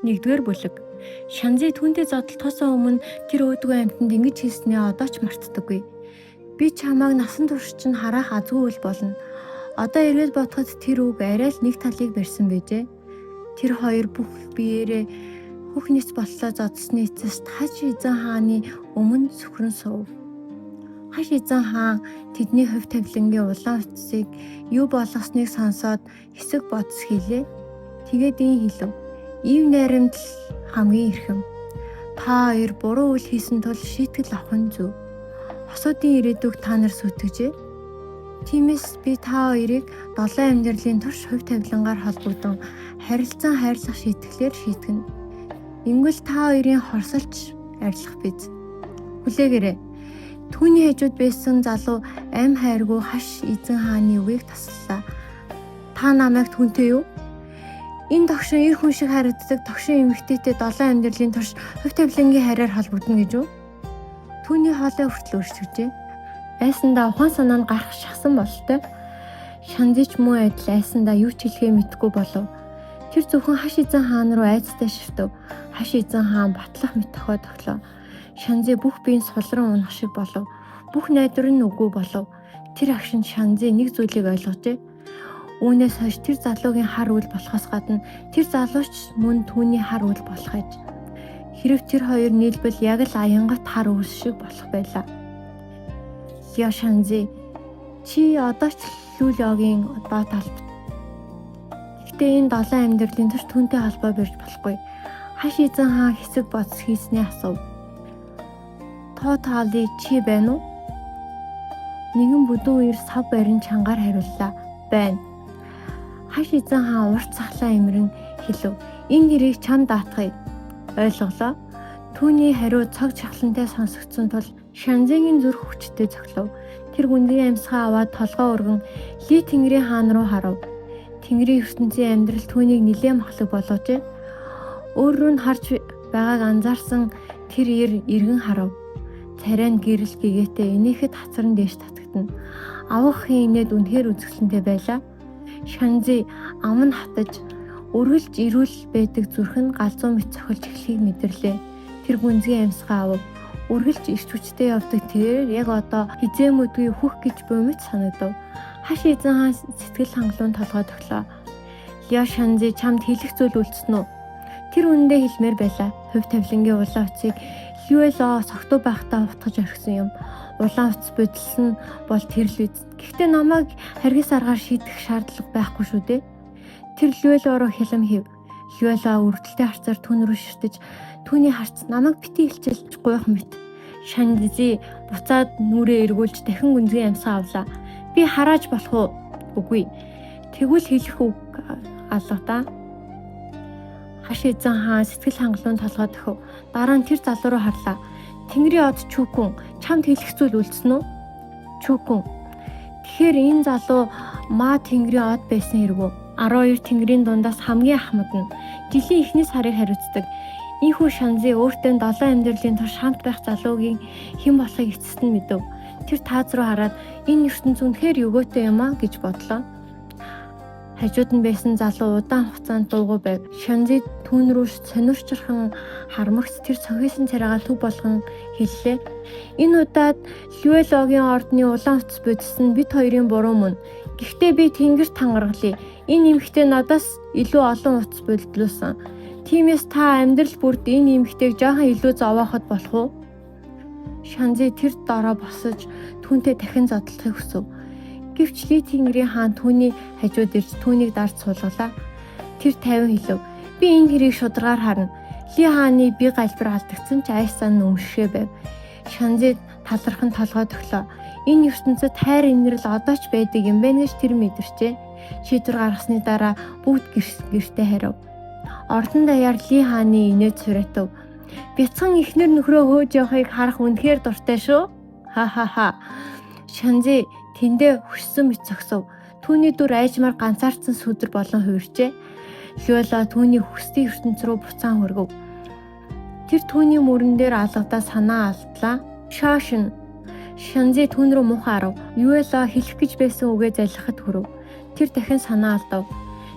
Нэгдүгээр бүлэг. Шанзи түүндээ зодтолтохоос өмнө тэр өөдгөө амьтанд ингэж хэлснээ одоо ч мартдаггүй. Би чамайг насан турш чинь харах азгүй үл болно. Одоо эргээд бодоход тэр үг арай л нэг талыг барьсан байжээ. Тэр хоёр бүх биеэрээ хөхнэс боллоо зодсны эцэст хаж эзэн хааны өмнө сүхрэн суув. Хаж эзэн хаан тэдний хувь тавилангийн улаан утсыг юу болгосныг сонсоод хэсэг бодс хийлээ. Тэгээд ийм хэлв. Ийм найрамдал хамгийн эрхэм. Та хоёр буруу үйл хийсэн тул шийтгэл авах нь зөв. Хосуудын ирээдүг та нар сүтгэжээ. Тиймээс би та хоёрыг долоон амьдралын турш хувь тавилангаар холбогдсон харилцан хайрлах шийтгэлээр шийтгэнэ. Ингэвэл та хоёрын хорсолч арилах биз. Хүлээгээрэй. Түүний хажууд байсан залуу амь хайргүй хаш эзэн хааны үгийг таслалаа. Та намайг түүнтэй юу? Энэ тогшин эр хүн шиг харагддаг тогшин эмэгтэйтэй долоон амьдралын турш хувь тавилангийн хараар холбогдно гэж үү? Түүний хоолой хүртэл өршөжээ. Айсандаа ухаан санаа нь гарах шахсан болтой. Шанзич муу адил айсандаа юу ч хэлэхээ мэдэхгүй болов. Тэр зөвхөн хаш эзэн хаан руу айцтай шивтэв. Хаш эзэн хаан батлах мэт тохио тоглоо. Шанзи бүх биеийн сулран унах шиг болов. Бүх найдвар нь үгүй болов. Тэр агшин Шанзи нэг зүйлийг ойлгожээ. Үүнээс хойш тэр залуугийн хар үйл болохоос гадна тэр залууч мөн түүний хар үйл болох аж. Хэрв тэр хоёр нийлбэл яг л аянгат хар үйл шиг болох байлаа. Яа Шанзи, чи одоо ч Люлёгийн одоо талд. Гэтэ энэ долоон амьдралын турш түүнтэй холбоо барьж болохгүй. Хаш эзэн хаан хэсэг бодс хийснээ асуув. Тоотали чи байна уу? Нэгэн бүдүүн ир сав барин чангаар хариуллаа. Байна. Хаш эзэн хаан урт цахлаа эмрэн хэлв. Энэ нэрийг чам даатгая. Ойлголоо. Түүний хариу цог чахлантай сонсогдсон тул Шанзигийн зүрх хүчтэй цоглов. Тэр гүндгийн амьсгаа аваад толгоо өргөн Ли Тэнгэрийн хаан руу харав. Тэнгэрийн ертөнцийн амьдрал түүнийг нилээн махлаг болгожээ. Өөр рүү нь харж байгааг анзаарсан тэр ир эргэн харав. Царай нь гэрэл гэгээтэй энийхэд хацран дээш татагдана. Авахын инээд үнэхээр үзэсгэлэнтэй байлаа. Шанзи ам нь хатаж өргөлж ирүүл байдаг зүрх нь галзуу мэт цохилж эхлэхийг мэдэрлээ. Тэр гүнзгий амьсгаа авав. Үргэлж ирч хүчтэй явдаг тэрээр яг одоо хизээмүүдгүй хөх гэж бөмбөж санагдав. Хаш эзэн хаан сэтгэл хангалуун толгой төглөө. Яа Шанзи чамд хэлэх зүйл үлдсэн үү? Тэр үнэндээ хэлмээр байлаа. Хувь тавилангийн улаан утсыг Люэло согтуу байхдаа утгаж орхисон юм. Улаан утас бодилсон бол тэр л үз. Гэхдээ намайг харгас аргаар шийдэх шаардлага байхгүй шүү дээ. Тэр Люэло руу хялам хийв. Люэло үргэлжлэлтэй харцаар түүн рүү ширтэж түүний харц намайг бити илчилж гуйх мэт. Шанзи буцаад нүрээ эргүүлж дахин гүнзгий амьсгаа авлаа. Би харааж болох уу? Үгүй. Тэгвэл хэлэх үг алга да. Хаш эзэн хаан сэтгэл хангалуун толгой дөхөв. Дараа нь тэр залуу руу харлаа. Тэнгэрийн од Чүкүн, чамд хэлэх зүйл үлдсэн үү? Чүкүн. Тэгэхээр энэ залуу маа тэнгэрийн од байсан хэрэг үү? 12 тэнгэрийн дундаас хамгийн ахмад нь. Жилийн эхний сарыг хариуцдаг. Ийхүү Шанзи өөртөө 7 амьдралын турш хамт байх залуугийн хэн болохыг эцэст нь мэдэв. Тэр тааз руу хараад энэ ертөнц үнэхээр өгөөтэй юм аа гэж бодлоо. Хажууд нь байсан залуу удаан хугацаанд дуугүй байв. Шанзи түүн рүү сонирчрхан хармагц тэр цохисон царайгаа төв болгон хэллээ. Энэ удаад Люэлогийн ордны улаан утас бодсон бид хоёрын буруу мөн. Гэхдээ би тэнгэрт хангаргалъя. Энэ эмэгтэй надаас илүү олон утас бодлуулсан. Тиймээс та амьдрал бүрд энэ эмэгтэйг жоохон илүү зовоохот болох уу? Шанзи тэр дараа босож түүнтэй дахин зодтолохыг хүсв. Гэвч Ли Тэнгэрийн хаан түүний хажууд ирж түүнийг дарж суулгалаа. Тэр 50 хэлв. Би энэ хэрийг шударгаар харна. Ли хааны бие галбир алдагдсан ч айсаа нүмшгэ байв. Шанзи талархан толгой төглөө. Энэ ертөнцид хайр инрэл одоо ч байдаг юм байна гэж тэр мэдэрчээ. Шийдвэр гаргасны дараа бүгд гэртээ харив. Ордон даяар Ли хааны инээд сураатав. Бяцхан ихнэр нөхрөө хөөж явахыг харах үнэхээр дуртай шүү. Ха ха ха. Шанзи тэндээ хөшсөн мэт зогсов. Түүний дүр айжмаар ганцаардсан сүдэр болон хувирчээ. Люэло түүний хүсдэг ертөнц рүү буцаан хөргөв. Тэр түүний мөрөн дээр алгадаа санаа алдлаа. Шошин. Шанзи түүн рүү муухай арав. Люэло хэлэх гэж байсан үгээ залхахад хүрв. Тэр дахин санаа алдав.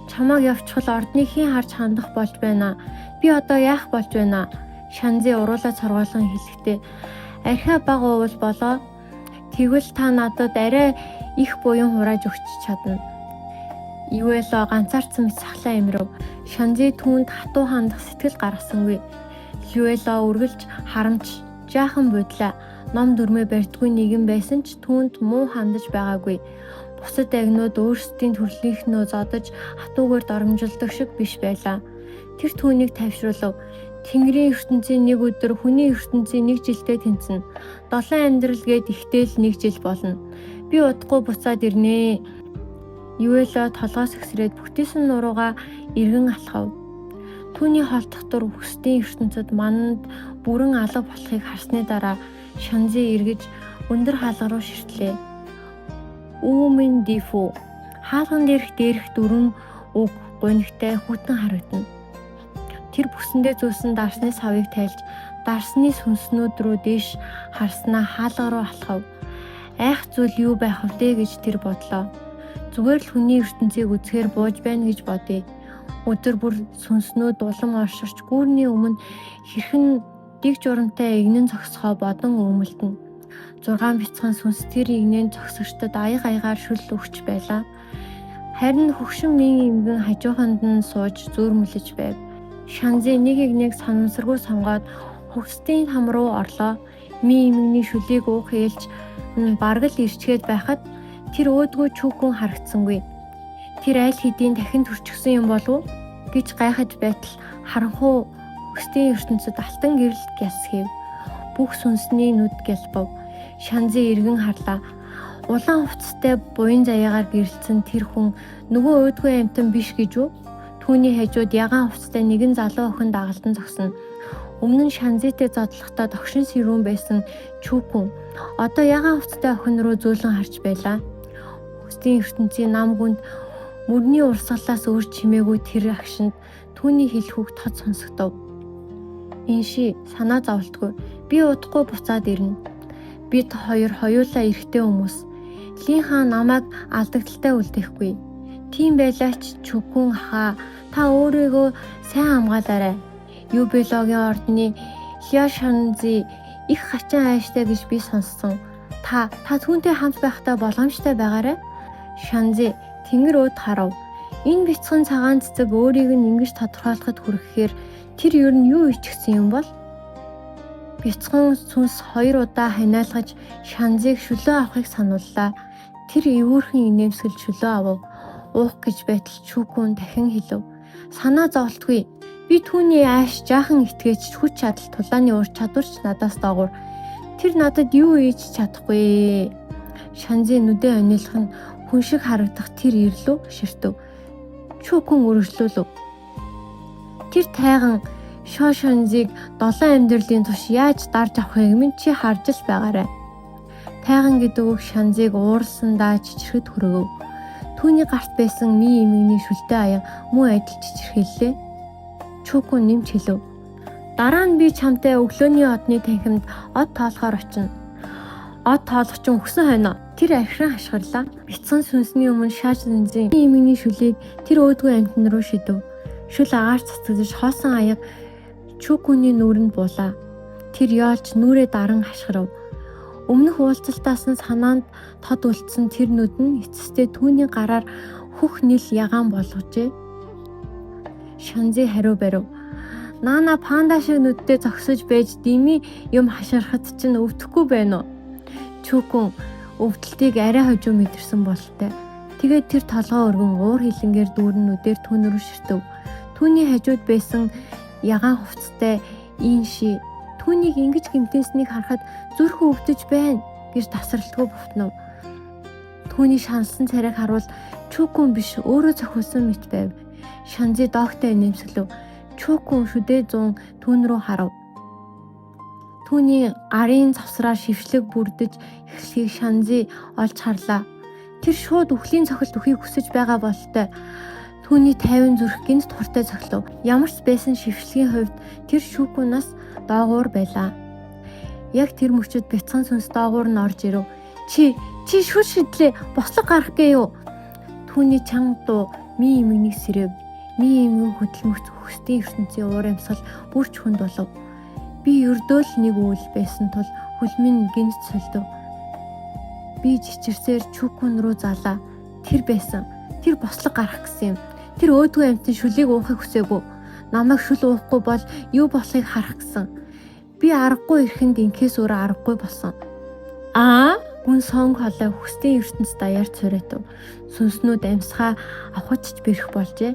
Чамайг явчихвал ордны хийн харж хандах болж байна. Би одоо яах болж байна? Шанзи уруулаад сургаалган хэлэхдээ архиа бага уул болоо. Тэгвэл та надад арай их буян хурааж өгч чадна. Юэло ганцаарцсан мэт сахлаа имрв. Шанзи түүнд хатуу хандах сэтгэл гаргасангүй. Юэло үргэлж харамч жаахан бодлоо. Ном дүрмээ барьдгүй нэгэн байсан ч түүнд муу хандаж байгаагүй. Бусад агнууд өөрсдийн төрлийнхнөө зодож хатуугаар доромжилдог шиг биш байлаа. Тэр түүнийг тавьшруулв. Тэнгэрийн ертөнцийн нэг өдөр хүний ертөнцийн нэг жилдээ тэнцэнэ. 7 амьдрал гээд ихтэл 1 жил болно. Би удахгүй буцаад ирнэ. Юэло толгоос ихсрээд бүтээсэн нуруугаа эргэн алхав. Түүний холдохтор хүсдийн ертөнцид мананд бүрэн алга болохыг харсны дараа Шанзи эргэж өндөр хаалга руу ширтлээ. Үүмэн дифу хаалган дээрх дөрвөн үг гунигтай хүтэн харагдана. Тэр бүсэндээ зөөсөн дарсны савыг тайлж дарсны сүнснүүд рүү дээш харснаа хаалга руу алхав. Айх зүйл юу байх вэ гэж тэр бодлоо. Зүгээр л хүний ертөнцийг үзэхээр бууж байна гэж бодъё. Өдөр бүр сүнснүүд улам орширч гүүрний өмнө хэрхэн дэг журамтай игнэн зогсохоо бодон өмөлдөнө. 6 бяцхан сүнс тэр игнэн зогсогчдод аягаар шүл өгч байлаа. Харин хөгшин мин имгэн хажууханд нь сууж зүүрмөлж байв. Шанзи нэг игнийг санамсаргүй сонгоод хөгсдийн хам руу орлоо. Мин имгний шүлийг уух ээлж бараг л ирчгээд байхад тэр өөдгөө чүүкэн харагдсангүй. Тэр аль хэдийн дахин төрчихсөн юм болов уу гэж гайхаж байтал харанхуй хөгсдийн ертөнцид алтан гэрэл гясхив. Бүх сүнсний нүд гэлбав. Шанзи эргэн харлаа. Улаан хувцастай буян заяагаар гэрэлцэн тэр хүн нөгөө өөдгөө амтан биш гэж үү? Түүний хажууд ягаан хувцастай нэгэн залуу охин дагалдан зогсоно. Өмнө нь Шанзитэй зодлохдоо догшин сэрүүн байсан Чүкүн одоо ягаан хувцастай охин руу зөөлөн харж байлаа. Хөгсдийн ертөнцийн нам гүнд мөрний урсгалаас өөр чимээгүй тэр агшинд түүний хэлхүүг тод сонсогдов. Инши санаа зовлтгүй. Би удахгүй буцаад ирнэ. Бид хоёр хоёулаа эрэгтэй хүмүүс. Лин хаан намайг алдагдaltaй үлдээхгүй. Тийм байлаа ч Чүкүн хаа та өөрийгөө сайн хамгаалаарай. Юбелогийн ордны Хяшанзи их хачин айштай гэж би сонссон. Та түүнтэй хамт байхдаа болгоомжтой байгаарай. Шанзи тэнгэр өөд харав. Энэ бяцхан цагаан цэцэг өөрийг нь ингэж тодорхойлоход хүрэхээр тэр ер нь юу ичгсэн юм бол? Бяцхан сүнс 2 удаа ханиалгаж Шанзиг шөлөө авахыг санууллаа. Тэр эвүүрхэн инээмсэглэж шөлөө авав. Уух гэж байтал Чүкүн дахин хэлв. Санаа зовлтгүй. Би түүний ааш жаахан итгэж хүч чадал тулааны ур чадварч надаас доогуур. Тэр надад юу хийж чадахгүй. Шанзи нүдээ онилох нь хүн шиг харагдах тэр ирлүү ширтв. Чүкүн үргэлжлүүлв. Тэр тайган Шанзиг 7 амьдралын турш яаж дарж авахыг минь чи харж л байгаарай. Тайган гэдэг үг Шанзиг уурсандаа чичрэхэд хүргэв. Түүний гарт байсан ми эмгний шүлтэй аян муу адил чичрэхэллээ. Чүкүн нэмж хэлв. Дараа нь би чамтай өглөөний одны танхимд од тоолохоор очино. Од тоолох чинь өгсөн хойно. Тэр архиран хашгирлаа. Бяцхан сүнсний өмнө Шанзийн эмгний шүлийг тэр өөдгөө амтан руу шидэв. Шүл агаар цацагдж хоосон аяг Чүкүний нүүрэнд буулаа. Тэр яолж нүрээ даран хашгирав. Өмнөх уулзалтаас нь санаанд тод үлдсэн тэр нүд нь эцэстээ түүний гараар хөх нил ягаан болгожээ. Шанзи хариу барив. Наана панда шиг нүдтэй зогсож байж дими юм хаширахад чинь өвдөхгүй байна уу? Чүкүн өвдөлтийг арай хожуу мэдэрсэн бололтой. Тэгээд тэр толгоо өргөн уур хилэнгээр дүүрэн нүдээр түүн рүү ширтв. Түүний хажууд байсан ягаан хувцастай Инши түүнийг ингэж гэмтээснийг харахад зүрхөө өвдөж байна гэж тасралтгүй бовтнов. Түүний шаналсан царайг харуул Чүкүн биш өөрөө зохиосон мэт байв. Шанзи доогтой нэмсгэлв. Чүкүн шүдээ 100 түүн рүү харав. Түүний гарын завсраар шившлэг бүрдэж эхлэхийг Шанзи олж харлаа. Тэр шууд үхлийн цохилт өхийг хүсэж байгаа бололтой. Түүний 50 зүрх гинт туртай цоглов. Ямар ч байсан шившлэгийн хувьд тэр Чүкүнаас доогуур байлаа. Яг тэр мөчөд бяцхан сүнс доогуур нь орж ирэв. Чи шүд шидлээ бослог гарах гээ юу? Түүний чанга дуу Ми эмгэнийг сэрэв. Ми эмгэн хөдөлмөрч хүсдийн ертөнцийн уур амьсгал бүр ч хүнд болов. Би өрдөөл нэг үйл байсан тул хөлмийн гинт солидөв. Би жичирсээр Чүкүн руу залаа. Тэр байсан. Тэр бослог гарах гэсэн юм. Тэр өөдгөө амьтан шүлийг уухыг хүсээгүй. Намайг шүл уухгүй бол юу болохыг харах гэсэн. Би аргагүй ирэхэнд инкээс өөр аргагүй болсон. Гүн сонг холой хүсдийн ертөнцид даяар цорайтав. Сүнснүүд амьсгаа авахчж бэрх болжээ.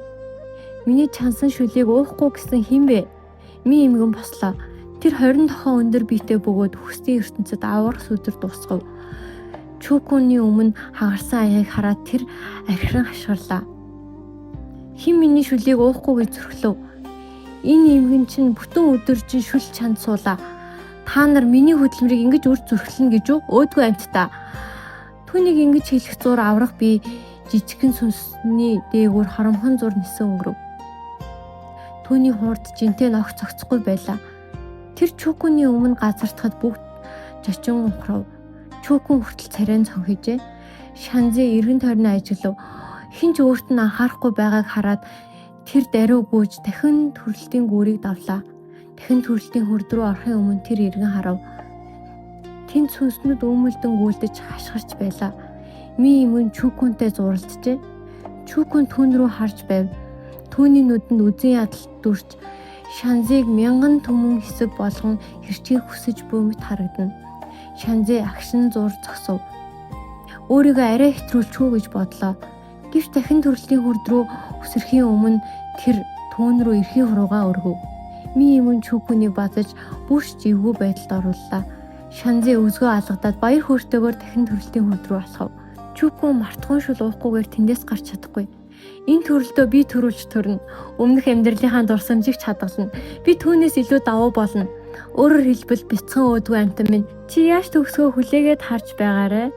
Миний чансан шүлийг уухгүй гэсэн хэн бэ? Ми эмгэн бослоо. Тэр 20 тохоо өндөр биетэй бөгөөд хүсдийн ертөнцид аврах сүдэр дуусгав. Чүкүний өмнө хагарсан аяыг хараад тэр архиран хашгирлаа. Хэн миний шүлийг уухгүй гэж зөрхлөв. Энэ эмгэн чинь бүтэн өдөр чинь шүл чанд суулаа. Та нар миний хөдөлмөрийг ингэж үр зүрхлэнэ гэж үү? Өөдгөө амьтдаа. Түүнийг ингэж хэлэх зур аврах би жижигхэн сүнсний дээгүүр хоромхон зур нисэн өнгөрөв. Түүний хуурд жинтэй ногц цогцохгүй байлаа. Тэр Чүкүний өмнө газартахад бүгд жочин ухрав. Чүкүн хүртэл царайн цонхижээ. Шанзи эргэн тойрны ажиглав. Хинч өөрт нь анхаарахгүй байгааг хараад тэр даруй гүйж дахин төрөлтийн гүүрийг давлаа. Дахин төрөлтийн хурд руу орохын өмнө тэр эргэн харав. Тэнд сүнснүүд өмөлдөн гүйлдэж хашгирч байлаа. Ми эмгэн Чүкүнтэй зуралджээ. Чүкүн түүн рүү харж байв. Түүний нүдэнд үзэн ядалт дүрч Шанзыг мянган түмэн хэсэг болгон хэрчгийг хүсэж бөмбөд харагдана. Шанзи агшин зур зогсов. Өөрийгөө арай хэтрүүлчихүү гэж бодлоо. Гэвч дахин төрөлтийн хурд руу өсөрхийн өмнө тэр түүн рүү эрхийн хуруугаа өргөв. Ми эмгэн Чүкүнийг базаж бүрш живгүй байдалд орууллаа. Шанзи өзгөө алгадаад баяр хөөртэйгээр дахин төрөлтийн хурд руу алхав. Чүкүн мартхан шул уухгүйгээр тэндээс гарч чадахгүй. Энэ төрөлдөө би төрүүлж төрнө. Өмнөх амьдралынхаа дурсамжийг чадгална. Би түүнээс илүү давуу болно. Өөрөөр хэлбэл бяцхан өөдгөө амтан минь чи яаж төгсгөө хүлээгээд харж байгаарэ.